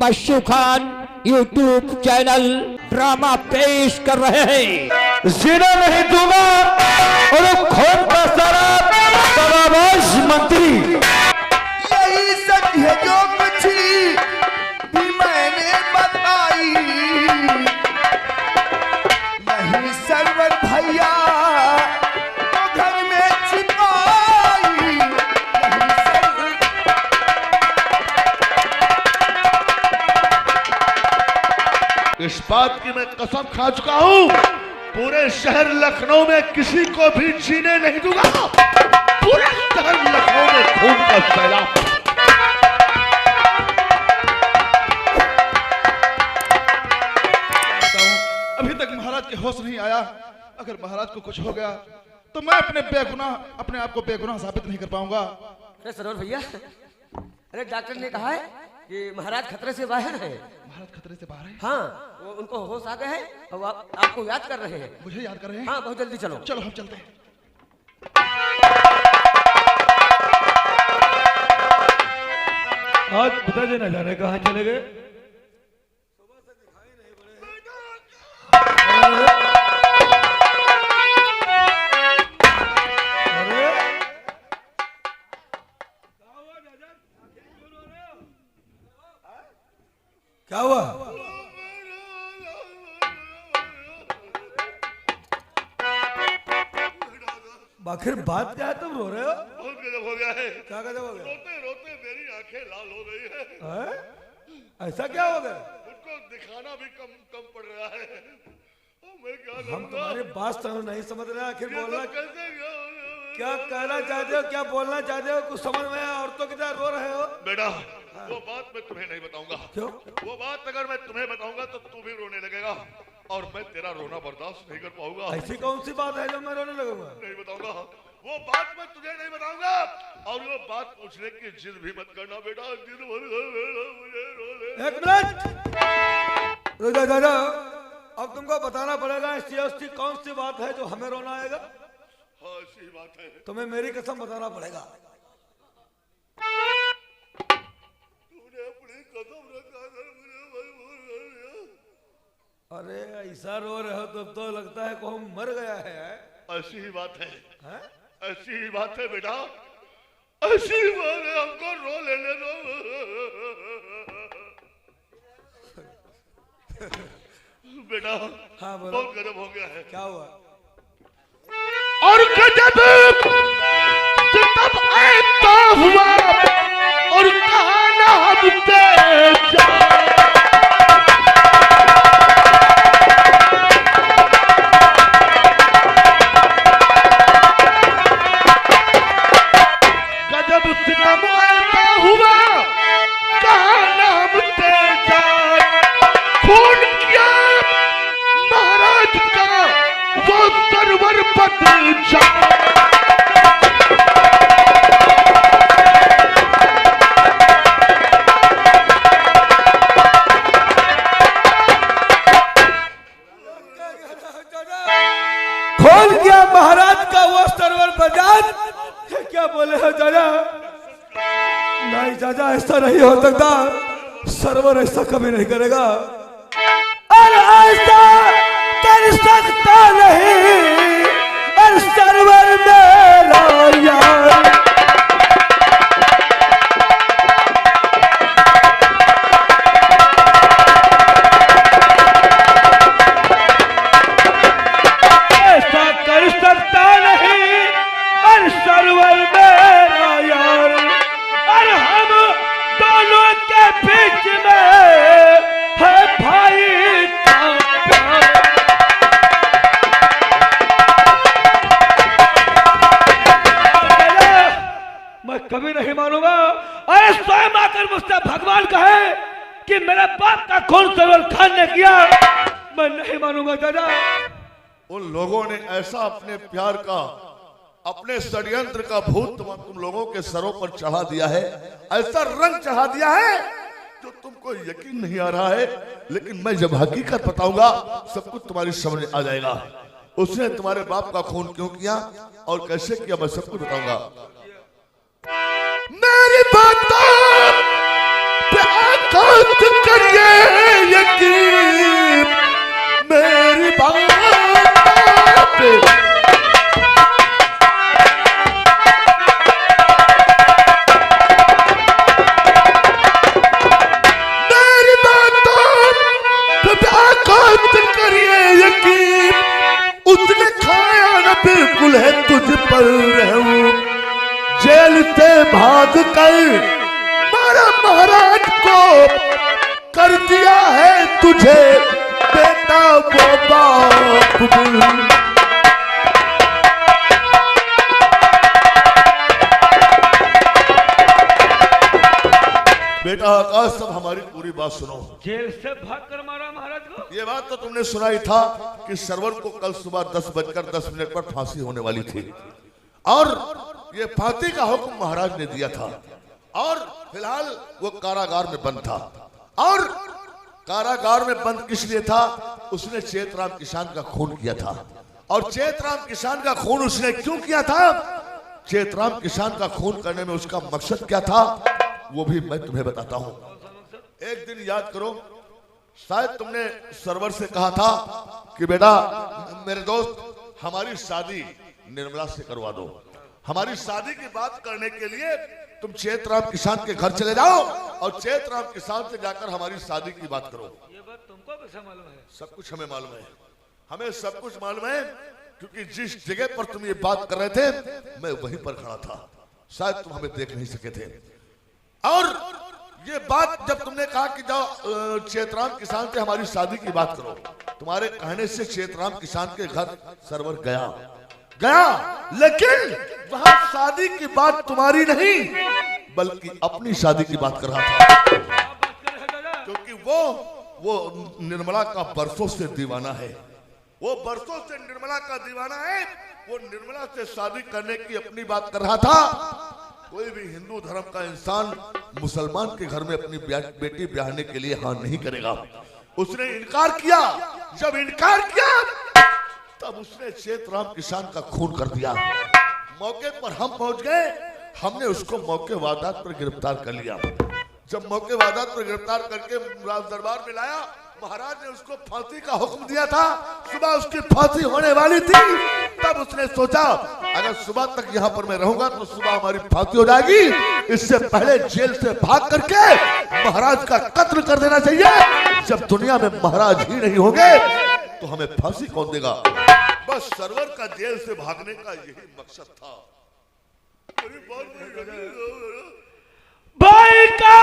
मशहूर Khan YouTube channel drama पेश कर रहे हैं। जीना नहीं दूंगा और खून का सारा तलाबाश मंत्री। यही सच है जो कुछ भी मैंने बताई। नहीं सरवर भैया तो घर में छिपाई। इस बात की मैं कसम खा चुका हूं, पूरे शहर लखनऊ में किसी को भी जीने नहीं दूंगा। पूरे शहर लखनऊ में खून का सैलाब। अभी तक महाराज के होश नहीं आया। अगर महाराज को कुछ हो गया तो मैं अपने आप को बेगुनाह साबित नहीं कर पाऊंगा। अरे सरोवर भैया, अरे डॉक्टर ने कहा है कि महाराज खतरे से बाहर है। महाराज खतरे से बाहर है? हाँ, वो उनको होश आ गए हैं और आपको याद कर रहे हैं। मुझे याद कर रहे हैं? हाँ, बहुत जल्दी चलो। चलो हम चलते हैं। आज पिताजी न जाने कहाँ चले गए। क्या हुआ? आखिर बात क्या है, तुम रो रहे हो? बहुत गजब हो गया है। क्या गजब हो गया? रोते रोते मेरी आंखें लाल हो गई है। ऐसा क्या हो गया? उनको दिखाना भी कम पड़ रहा है। मैं क्या हम करूंगा? तुम्हारी बात नहीं समझ रहे। आखिर बोलना कैसे क्या कहना चाहते हो, क्या बोलना चाहते हो, कुछ समझ में आया? औरतों की तरह रो रहे हो। बेटा, वो बात मैं तुम्हें नहीं बताऊंगा। क्यों? वो बात अगर मैं तुम्हें बताऊंगा तो तू भी रोने लगेगा और मैं तेरा रोना बर्दाश्त नहीं कर पाऊंगा। ऐसी कौन सी बात है जो मैं रोने लगूंगा? नहीं बताऊंगा। वो बात मैं तुझे नहीं बताऊंगा और वो बात पूछने की जिद भी मत करना बेटा। जिद मत कर, मुझे रोने। एक मिनट रुक जा दादा। अब तुमको बताना पड़ेगा ऐसी कौन सी बात है जो हमें रोना आएगा। हाँ, ऐसी बात है। तुम्हें मेरी कसम बताना पड़ेगा। तूने अपनी कसम रखा कर मुझे मजबूर कर दिया। अरे ऐसा रो रहे हो तो लगता है कौन मर गया है। ऐसी ही बात है। हैं? ऐसी ही बात है बेटा, ऐसी ही बात है। हमको रो लेने दो। बेटा, हाँ बोलो। बहुत गजब हो गया है। क्या हुआ? और गजब तब ऐसा हुआ और कहा ना हम तेजा। गजब सितम ऐसा हुआ कहा ना हम तेजा। खून किया महाराज का वो सरवर बदल जा। खोल गया महाराज का वो सरवर बजाज। क्या बोले हो चाचा? नहीं चाचा, ऐसा नहीं हो सकता। सरवर ऐसा कभी नहीं करेगा और ऐसा कर सकता नहीं। और सरवर मेरा यार। ऐसा कर सकता नहीं और सरवर मेरा यार। और हम दोनों के बीच में है भाई का प्यार। मैं कभी नहीं मानूंगा। अरे स्वयं आकर मुझसे भगवान कहे कि मेरे बाप का खून सरवर खान ने किया, मैं नहीं मानूंगा दादा। उन लोगों ने ऐसा अपने प्यार का, अपने षड्यंत्र का भूत तुम लोगों के सरों पर चढ़ा दिया है। ऐसा रंग चढ़ा दिया है जो तुमको यकीन नहीं आ रहा है। लेकिन मैं जब हकीकत बताऊंगा सब कुछ तुम्हारी समझ आ जाएगा। उसने तुम्हारे बाप का खून क्यों किया और कैसे किया मैं सब कुछ बताऊंगा। मेरी बातों पे आंखों करिए यकीन मेरी बात पे। मेरी बातों पे करिए यकीन, उसने खाया न बिल्कुल है तुझ पर रहूं। जेल से भाग कर मारा महाराज को, कर दिया है तुझे बेटा वो बाप भी। बेटा आकाश, सब हमारी पूरी बात सुनो। जेल से भाग कर मारा महाराज को? ये बात तो तुमने सुना ही था कि सरवर को कल सुबह 10:10 पर फांसी होने वाली थी, और ये फांसी का हुक्म महाराज ने दिया था, और फिलहाल वो कारागार में बंद था। और कारागार में बंद किस लिए था? उसने चेतराम किसान का खून किया था। और चेतराम किसान का खून उसने क्यों किया था? चेतराम किसान का खून करने में उसका मकसद क्या था, वो भी मैं तुम्हें बताता हूं। एक दिन याद करो, शायद तुमने सरवर से कहा था कि बेटा मेरे दोस्त, हमारी शादी निर्मला से करवा दो। हमारी शादी की बात करने के लिए तुम चेतराम किसान के घर चले जाओ और चेतराम किसान से जाकर हमारी शादी की बात करो। ये बात तुमको कैसे मालूम है? सब कुछ हमें मालूम है, हमें सब कुछ मालूम है, क्योंकि जिस जगह पर तुम ये बात कर रहे थे मैं वहीं पर खड़ा था। शायद तुम हमें देख नहीं सके थे। और ये बात जब तुमने कहा कि जाओ चेतराम किसान से हमारी शादी की बात करो, तुम्हारे कहने से चेतराम किसान के घर सरवर गया, लेकिन वहां शादी की बात तुम्हारी नहीं बल्कि अपनी शादी की बात कर रहा था। क्योंकि वो निर्मला का बरसों से दीवाना है, वो बरसों से निर्मला का दीवाना है। वो निर्मला से शादी करने की अपनी बात कर रहा था। कोई भी हिंदू धर्म का इंसान मुसलमान के घर में अपनी बेटी ब्याहने के लिए हाँ नहीं करेगा। उसने इनकार किया। जब इनकार किया तब उसने चेतराम किसान का खून कर दिया। मौके पर हम पहुंच गए, हमने उसको मौके वारदात पर गिरफ्तार कर लिया। जब मौके वारदात पर गिरफ्तार करके राज दरबार में लाया, महाराज ने उसको फांसी का हुक्म दिया था। सुबह उसकी फांसी होने वाली थी, तब उसने सोचा अगर सुबह तक यहाँ पर मैं रहूंगा तो सुबह हमारी फांसी हो जाएगी, इससे पहले जेल से भाग करके महाराज का कत्ल कर देना चाहिए। जब दुनिया में महाराज ही नहीं होंगे तो हमें फांसी कौन देगा? बस सरवर का जेल से भागने का यही मकसद था। भाई का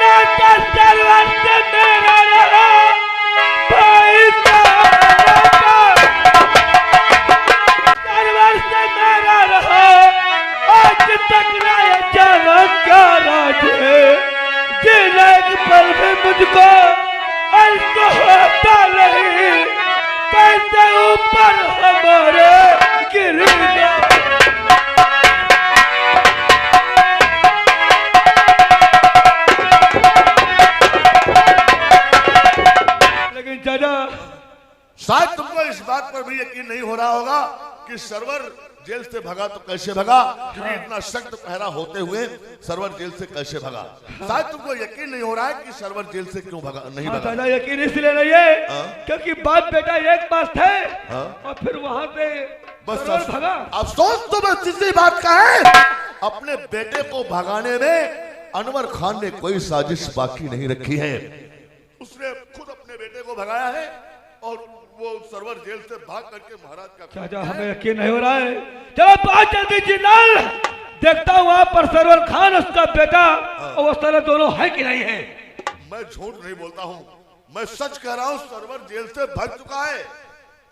नाता सरवर से मेरा रहा, भाई का नाता सरवर से मेरा रहा। आज तक ना ये जाना क्या राज है, जिंदगी पर भी मुझको ऐसा होता नहीं, कैसे ऊपर हमारे गिर गया। लेकिन दादा, शायद तुमको इस बात पर भी यकीन नहीं हो रहा होगा कि सरवर जेल से भगा तो कैसे भगा, क्योंकि इतना सख्त पहरा होते हुए सरवर जेल से कैसे भगा। शायद तुमको यकीन नहीं हो रहा है कि सरवर जेल से क्यों भगा, नहीं भगा। दादा यकीन इसलिए नहीं है क्योंकि बाप बेटा एक पास थे और फिर वहां से बस सरवर भगा। अफसोस तो बस इसी बात का है, अपने बेटे को भगाने में अनवर खान ने कोई साजिश बाकी नहीं रखी है। उसने खुद अपने बेटे को भगाया है और वो सरवर जेल से भाग करके महाराज का चाचा हमें यकीन नहीं हो रहा है। चलो बहुत जल्दी जिनाल देखता हूँ वहां पर सरवर खान उसका बेटा और वो सारे दोनों है कि नहीं है। मैं झूठ नहीं बोलता हूँ, मैं सच कह रहा हूँ। सरवर जेल से भाग चुका है।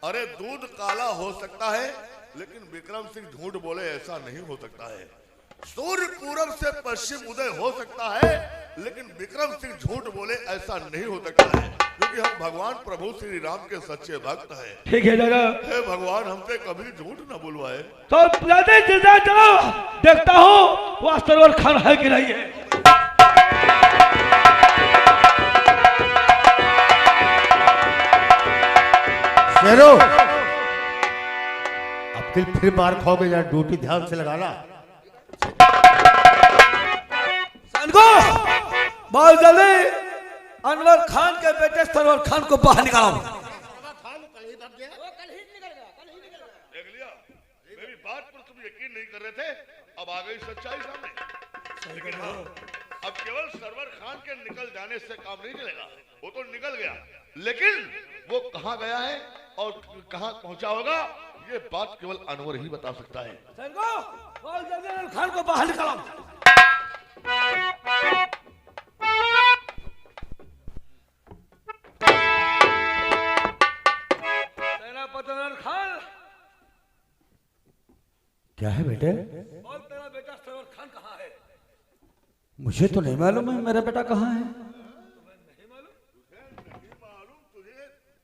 अरे दूध काला हो सकता है लेकिन विक्रम सिंह झूठ बोले ऐसा नहीं हो सकता है। सूर्य पूरब से पश्चिम उदय हो सकता है लेकिन विक्रम सिंह झूठ बोले ऐसा नहीं हो सकता है, क्योंकि हम भगवान प्रभु श्री राम के सच्चे भक्त हैं। ठीक है दादा, हे भगवान हमसे कभी झूठ न बुलवाए। तो जल्दी चलो देखता हूँ वह सरवर खान है कि नहीं है। शेरो, अब फिर मार खाओगे यार, ड्यूटी ध्यान से लगाना। बहुत जल्दी अनवर खान के बेटे सरवर खान को बाहर निकालो। देख लिया, मेरी बात पर तुम यकीन नहीं कर रहे थे, अब आ गई सच्चाई सामने। लेकिन हाँ, अब केवल सरवर खान के निकल जाने से काम नहीं चलेगा। वो तो निकल गया, लेकिन वो कहाँ गया है और कहाँ पहुंचा होगा, ये बात केवल अनवर ही बता सकता है। बहुत जल्दी अनवर खान को बाहर निकालो। सेनापति अनवर खान, क्या है बेटे? बोल तेरा बेटा सरवर खान कहाँ है? मुझे तो नहीं मालूम है मेरा बेटा कहाँ है। नहीं मालूम तुझे?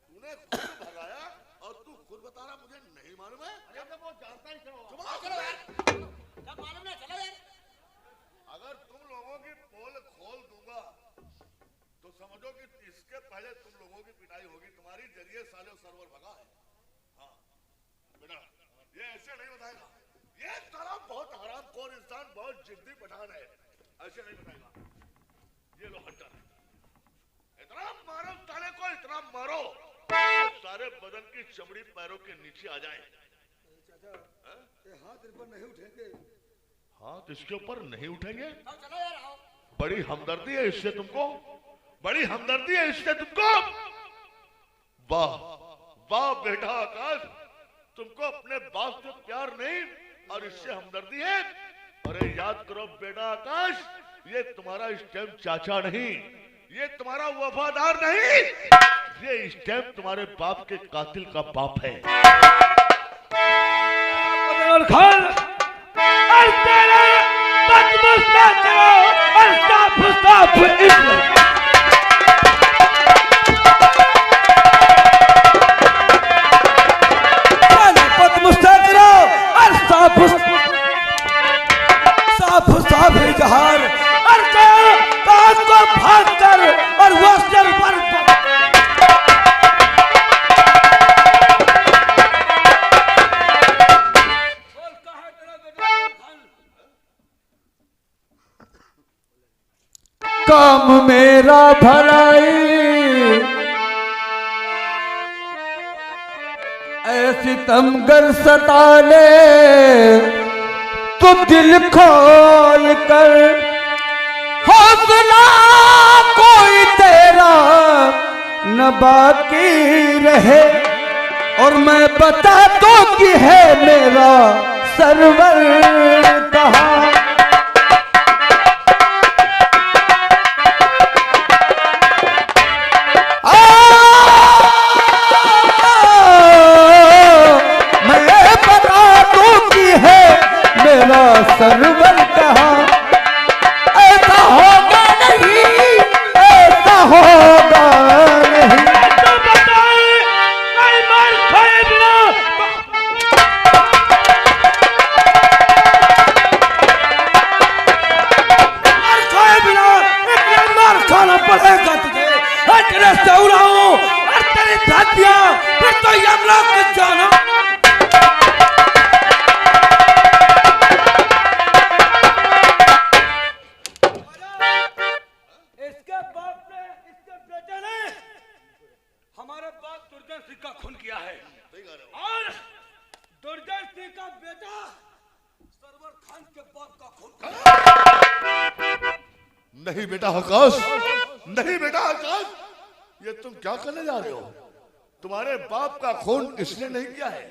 तूने खुद भगाया और तू खुद बता रहा मुझे नहीं मालूम है? वो जानता ही चलो मालूम नहीं चला यार। अगर तुम लोगों की पोल खोल दूंगा तो समझो कि इसके पहले तुम लोगों की पिटाई होगी। तुम्हारी जरिए साले सरवर भगा है। हाँ बेटा, ये ऐसे नहीं बताएगा। ये साला बहुत हरामखोर इंसान, बहुत जिद्दी पठान है, ऐसे नहीं बताएगा। ये लो हंटर, इतना मारो साले को, इतना मारो सारे बदन की चमड़ी पैरों के नीचे आ जाए। हाथ इन पर नहीं उठेंगे। हाथ इसके ऊपर नहीं उठेंगे? बड़ी हमदर्दी है इससे तुमको, बड़ी हमदर्दी है इससे तुमको। वाह वाह बेटा आकाश, तुमको अपने बाप से प्यार नहीं और इससे हमदर्दी है। अरे याद करो बेटा आकाश, ये तुम्हारा स्टैम्प चाचा नहीं, ये तुम्हारा वफादार नहीं, ये स्टैम्प तुम्हारे बाप के कातिल का बाप है। अनवर खान, तेरे बदमुस्ता चलो, अस्ताफ अस्ताफ इब्न। साफ इजहार और काज को भाग कर और वस्त्र पर काम मेरा भलाई ऐसी तमगर सता ले तो दिल खोल कर, हौसला कोई तेरा न बाकी रहे और मैं बता दो कि है मेरा सरवर कहाँ। सरवर कहाँ? ऐसा होगा नहीं, ऐसा होगा नहीं। तो बताए नहीं मार खाए बिना, मार खाए बिना इतने मार खाना पड़ेगा तुझे। तेरे सौराओं और तेरी धातियां फिर तो यमलोक में जाना। नहीं बेटा आकाश, नहीं बेटा आकाश, ये तुम क्या करने जा रहे हो? तुम्हारे बाप का खून इसने नहीं किया है,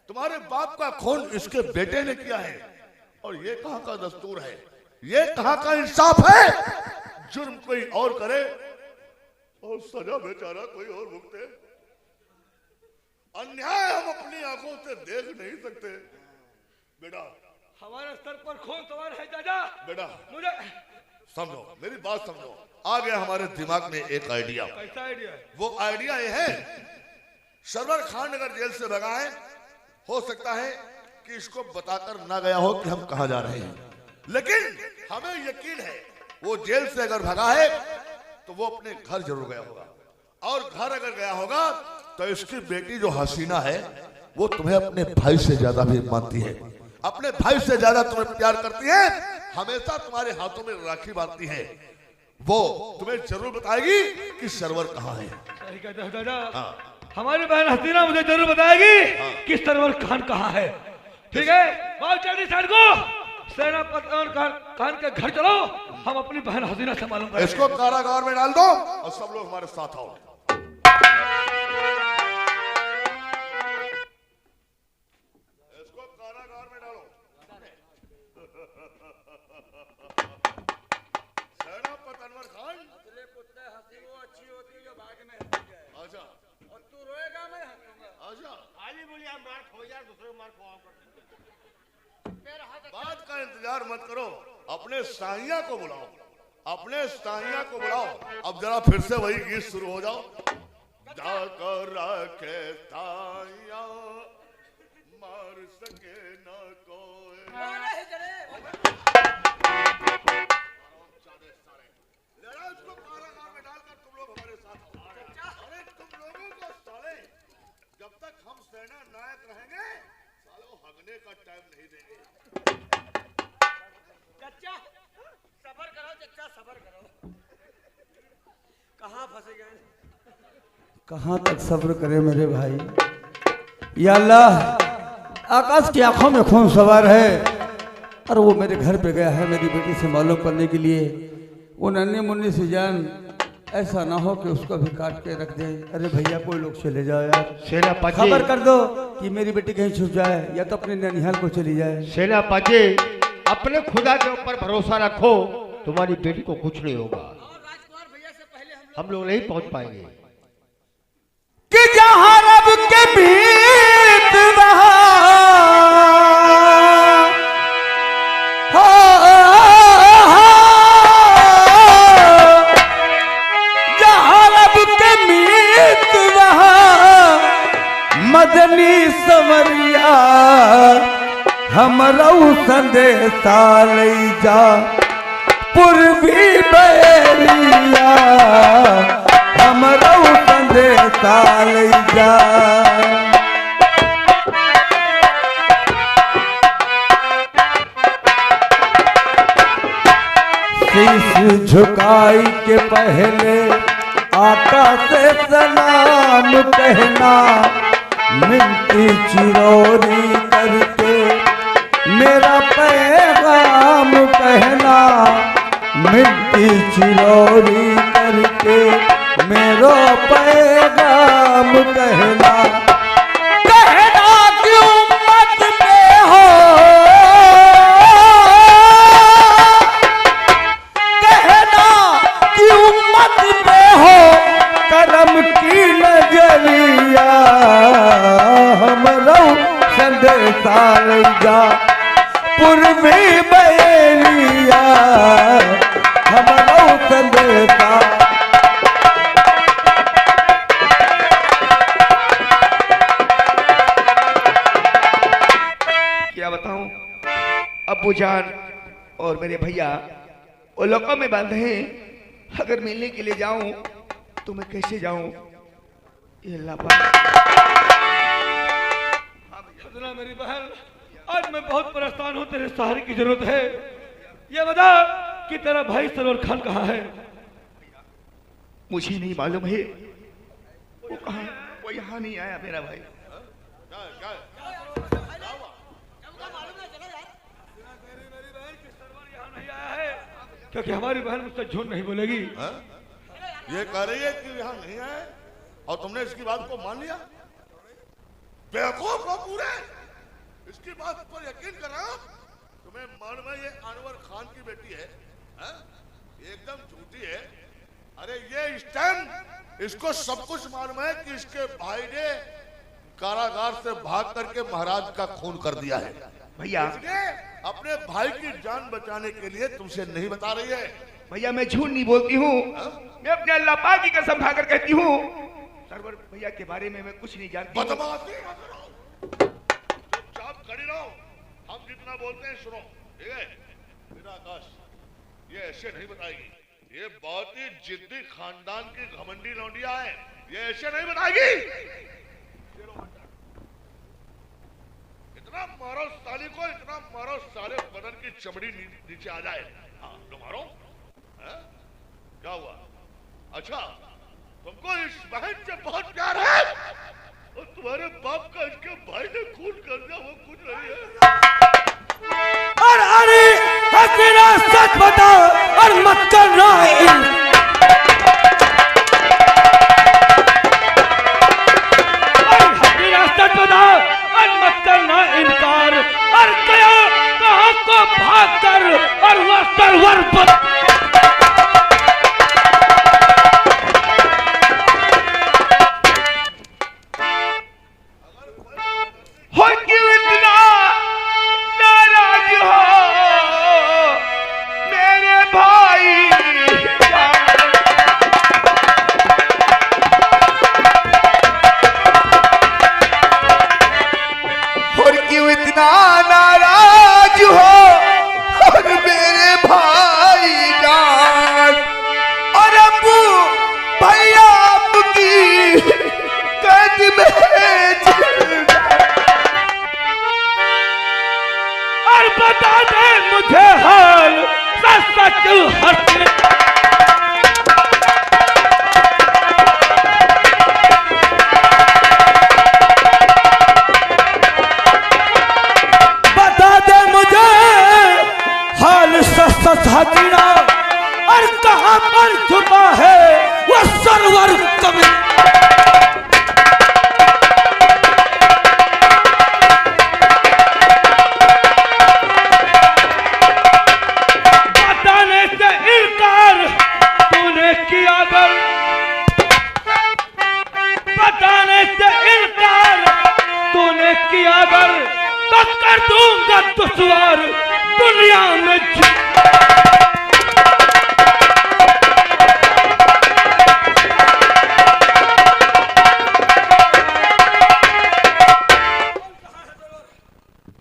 तुम्हारे बाप का खून इसके बेटे ने किया है। और ये कहाँ का दस्तूर है, ये कहाँ का इंसाफ है? जुर्म कोई और करे और सजा बेचारा कोई और भुगते। अन्याय हम अपनी आंखों से देख नहीं सकते। बेटा हमारे सर पर खून सवार है चाचा। बेटा मुझे समझो, मेरी बात समझो। आ गया हमारे दिमाग में एक आइडिया। कैसा आइडिया है? वो आइडिया ये है, सरवर खान अगर जेल से भगा है, हो सकता है कि इसको बताकर ना गया हो कि हम कहां जा रहे हैं, लेकिन हमें यकीन है वो जेल से अगर भगा है तो वो अपने घर जरूर गया होगा। और घर अगर गया होगा तो इसकी बेटी जो हसीना है वो तुम्हें अपने भाई से ज्यादा भी मानती है, अपने भाई से ज्यादा तुम्हें प्यार करती है, हमेशा तुम्हारे हाथों में राखी बांधती है। वो तुम्हें जरूर बताएगी कि सरवर कहाँ है। सही कहते हो दादा। हाँ। हमारी बहन हसीना मुझे जरूर बताएगी कि सरवर खान कहाँ है। ठीक है, बहुत जल्दी सर को सेनापति और खान के घर चलो, हम अपनी बहन हसीना से मालूम करेंगे। इसको कारागार में डाल दो और सब लोग हमारे साथ आओ। इसको कारागार में डालो। सेनापति अनवर खान, अच्छी होती है जो बाद में आजा और तू रोएगा मैं हंसूंगा। आजा। खाली बोली आप मार खो यार, दूसरे को मार खुआओ कर। बात का इंतजार मत करो, अपने साहिया को बुलाओ, अपने साहिया को बुलाओ। अब जरा फिर से वही गीत शुरू हो जाओ। जाकर रखे साहिया मार सके न कोई। जरा उसको कारागार में डालकर तुम लोग हमारे साथ आओ। अरे तुम लोगों को साले जब तक हम सेना नायक रहेंगे सालों हगने का टाइम नहीं देंगे। चच्चा सबर करो, चच्चा सबर करो। कहाँ फंसे गए? कहाँ तक सब्र करे मेरे भाई। या अल्लाह, आकाश की आंखों में खून सवार है और वो मेरे घर पे गया है मेरी बेटी से मालूम करने के लिए। वो नन्हे मुन्ने से जान ऐसा ना हो कि उसको भी काट के रख दे। अरे भैया कोई लोग चले जाओ यार, सेनापति खबर कर दो कि मेरी बेटी कहीं छुप जाए या तो अपने ननिहाल को चली जाए। सेनापति अपने खुदा के ऊपर भरोसा रखो, तुम्हारी बेटी को कुछ नहीं होगा। राजकुमार भैया से पहले हम लोग नहीं पहुंच पाएंगे। कि जहां रब के बीत रहा हो, जहां रब के बीत रहा मदनी सवरिया हमरो संदेशा ले जा पूर्वी बैरिया हमरो संदेशा ले जा। शीश झुकाई के पहले आका से सलाम कहना, मिनती चिरौरी करके मेरा पैगाम कहना, मिट्टी चिरौरी करके मेरा पैगाम कहना। कहना कि उम्मत में हो, कहना कि उम्मत में हो करम की नजरिया हमरो संदेशा ले जा पूर्वी बैरिया हमरो संदेशा। क्या बताऊं, अब्बू जान और मेरे भैया वो लोगों में बंद हैं। अगर मिलने के लिए जाऊं तो मैं कैसे जाऊं, ये अल्लाह पाक। सजना मेरी बहन, आज मैं बहुत परेशान हूँ, तेरे सहारे की जरूरत है। ये बता कि तेरा भाई सरवर खान कहाँ है? मुझे नहीं मालूम है वो कहाँ, वो यहाँ नहीं आया मेरा भाई। क्योंकि हमारी बहन मुझसे झूठ नहीं बोलेगी। ये कह रही है कि यहाँ नहीं आए और तुमने इसकी बात को मान लिया। बेवकूफ हो पूरे, इसकी बात पर यकीन कर रहा हूं। तुम्हें मालूम है ये अनवर खान की बेटी है, एकदम झूठी है। अरे ये इस टाइम इसको सब कुछ मालूम है कि इसके भाई ने कारागार से भाग करके महाराज का खून कर दिया है। भैया अपने भाई की जान बचाने के लिए तुमसे नहीं बता रही है। भैया मैं झूठ नहीं बोलती हूँ, मैं अपने अल्लाह पाक की कसम खाकर कहती हूँ सरवर भैया के बारे में मैं कुछ नहीं जानती। बदमाशी मत करो, चुपचाप खड़ी रहो। हम जितना बोलते हैं सुनो, ठीक है? मेरा आकाश ये ऐसे नहीं बताएगी। ये बहुत ही जिद्दी खानदान की घमंडी लौंडिया है, ये ऐसे नहीं बताएगी। इतना मारो साली को, इतना मारो साले बदन की चमड़ी नीचे आ जाए। हाँ लो मारो। क्या हुआ? अच्छा, तुमको इस बहन से बहुत प्यार है और तुम्हारे बाप का इसके भाई ने खून कर दिया, वो कुछ नहीं है। और अरे हसीना सच बता और मत करना सच बता और मत करना इनकार। और गया कहाँ को भाग कर और वह सरवर पर हो क्यों इतना नाराज हो मेरे भाई? और क्यों इतना नाराज हो और मेरे भाई जान? और अबू भैया आपकी कैद में और बता दे मुझे हाल सच सच हंसने बता दे मुझे हाल सच सच हसीना और कहाँ पर छुपा है वो सरवर कवि? तो कर दूंगा दुश्वार दुनिया में।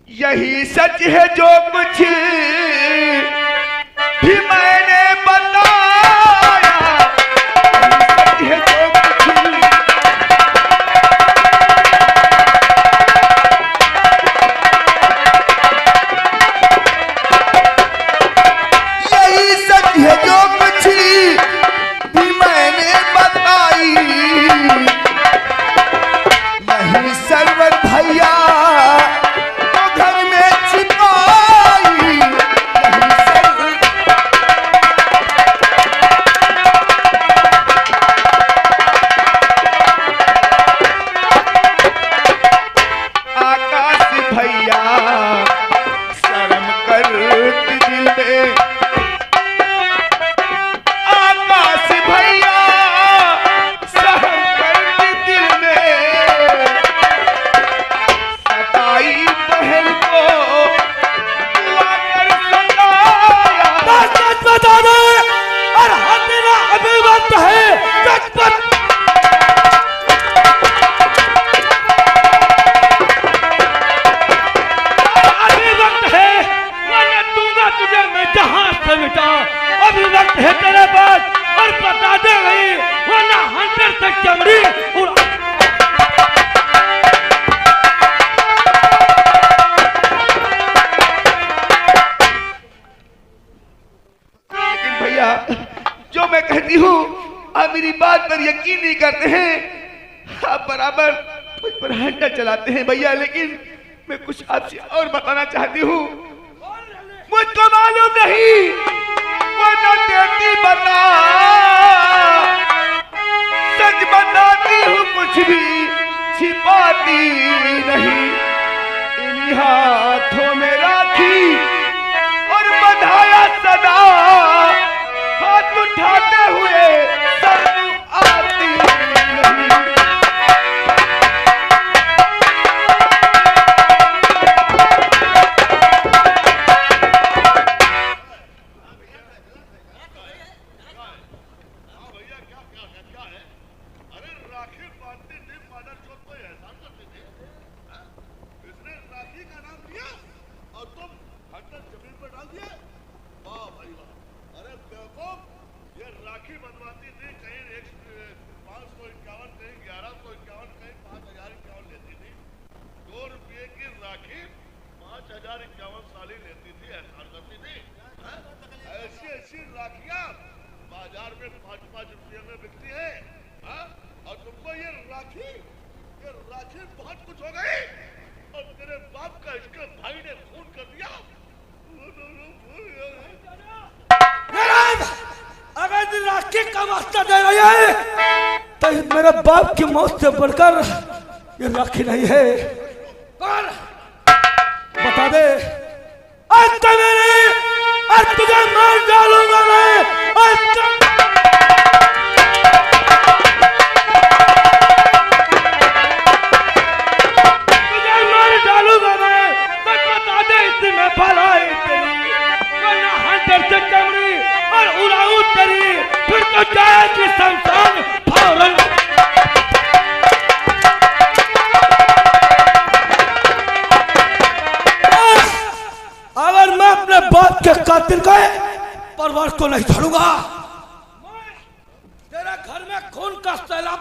यही सच है जो कुछ भी मैंने बताया, सच है जो अभी वक्त है तेरे पास और बता दे भाई वरना हंटर तक चमड़ी लेकिन भैया जो मैं कहती हूँ आप मेरी बात पर यकीन नहीं करते हैं। आप बराबर मुझ पर हंटर चलाते हैं भैया, लेकिन मैं कुछ आपसे और बताना चाहती हूँ। मुझको मालूम नहीं वो न देती बता, सच बताती हूँ कुछ भी छिपाती नहीं। इन्हीं हाथों में राखी और बधाया सदा, हाथ उठाते हुए शर्म आती नहीं। बाजार में 5-5 रुपये में बिकती है, हाँ? और तुमको ये राखी बहुत कुछ हो गई, और तेरे बाप का इसके भाई ने खून कर दिया। अगर राखी का वास्ता दे रही है तो मेरे बाप की मौत से बढ़कर ये राखी नहीं है। कौन बता दे। तुझे मार डालूंगा मैं। तुझे मार डालूंगा मैं। बता दे इसमें भलाई तेरी, वरना हंटर से चमड़ी और उड़ाऊं तेरी, फिर तो जाएगी शमशान फौरन। अगर मैं अपने बाप के कातिल का परिवार को नहीं छोड़ूंगा, तेरे घर में खून का सैलाब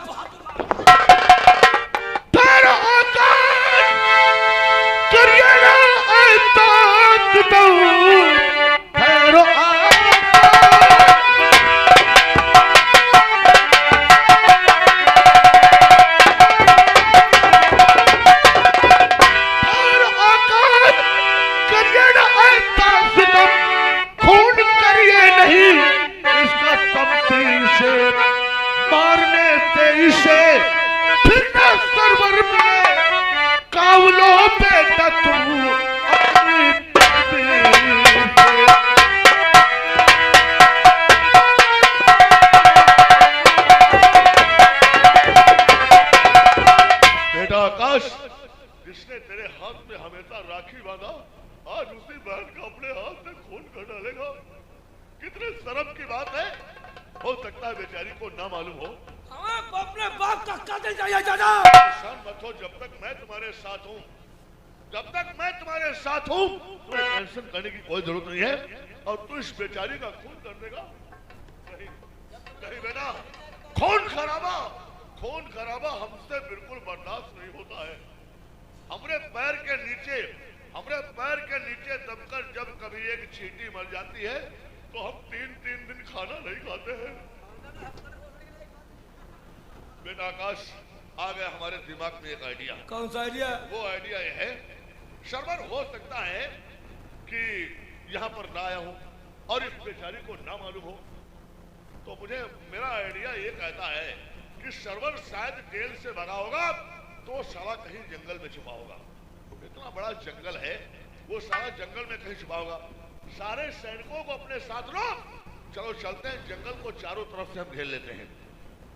जिसने तेरे हाथ में हमेशा राखी बांधा, आज उसी बहन का अपने हाथ से खून कर डालेगा। कितने शर्म की बात है। हो सकता है बेचारी को ना मालूम हो। अपने बाप का कातिल चाहिए चाचा। परेशान मत हो, जब तक मैं तुम्हारे साथ हूँ, तुम्हें टेंशन करने की कोई जरूरत नहीं है। और तू इस बेचारी का खून कर देगा? नहीं बेटा, खून खराबा हमसे बिल्कुल बर्दाश्त नहीं होता है। हमरे पैर के नीचे दबकर जब कभी एक चींटी मर जाती है तो हम 3-3 दिन खाना नहीं खाते हैं। बेटा आकाश, आ गया हमारे दिमाग में एक आइडिया। कौन सा आइडिया? वो आइडिया ये है, शर्मन हो सकता है कि यहाँ पर ना आया हूँ और इस बेचारी को ना मालूम हो, तो मुझे मेरा आइडिया ये कहता है कि शर्मन शायद जेल से भगा होगा तो साला कहीं जंगल में छुपा होगा। इतना बड़ा जंगल है, वो सारा जंगल में कहीं छुपा होगा। सारे सैनिकों को अपने साथ लो, चलो चलते हैं जंगल को चारों तरफ से हम घेर लेते हैं।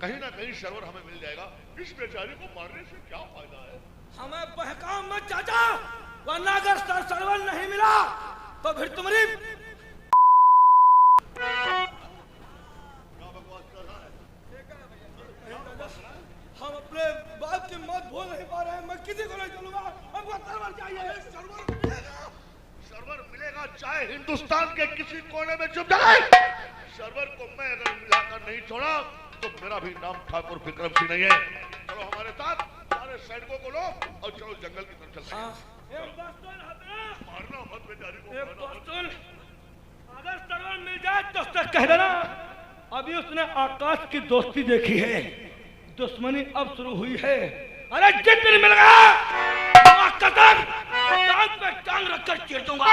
कहीं ना कहीं शर्मन हमें मिल जाएगा। इस बेचारी को मारने से क्या फायदा है? हमें बहकाओ मत चाचा, वरना अगर शर्मन नहीं मिला तो फिर तुम्हारी हम अपने बाप की मौत भूल नहीं पा रहे हैं। मैं किसी को नहीं चलूंगा, हमको शर्मन चाहिए। शर्मन मिलेगा चाहे हिंदुस्तान के किसी कोने में छुप जाए। शर्मन को मैं अगर मिलाकर नहीं छोड़ा तो मेरा भी नाम ठाकुर विक्रम सिंह नहीं है। चलो हमारे साथ, सारे सैनिकों को लो और चलो जंगल की तरफ चलते हैं। मारना मत बेचारी को। अगर शर्मन मिल जाए तो उससे कह देना अभी उसने आकाश की दोस्ती देखी है, दुश्मनी अब शुरू हुई है। अरे जिस दिन मिल गया टांग पे टांग रखकर चीर दूंगा।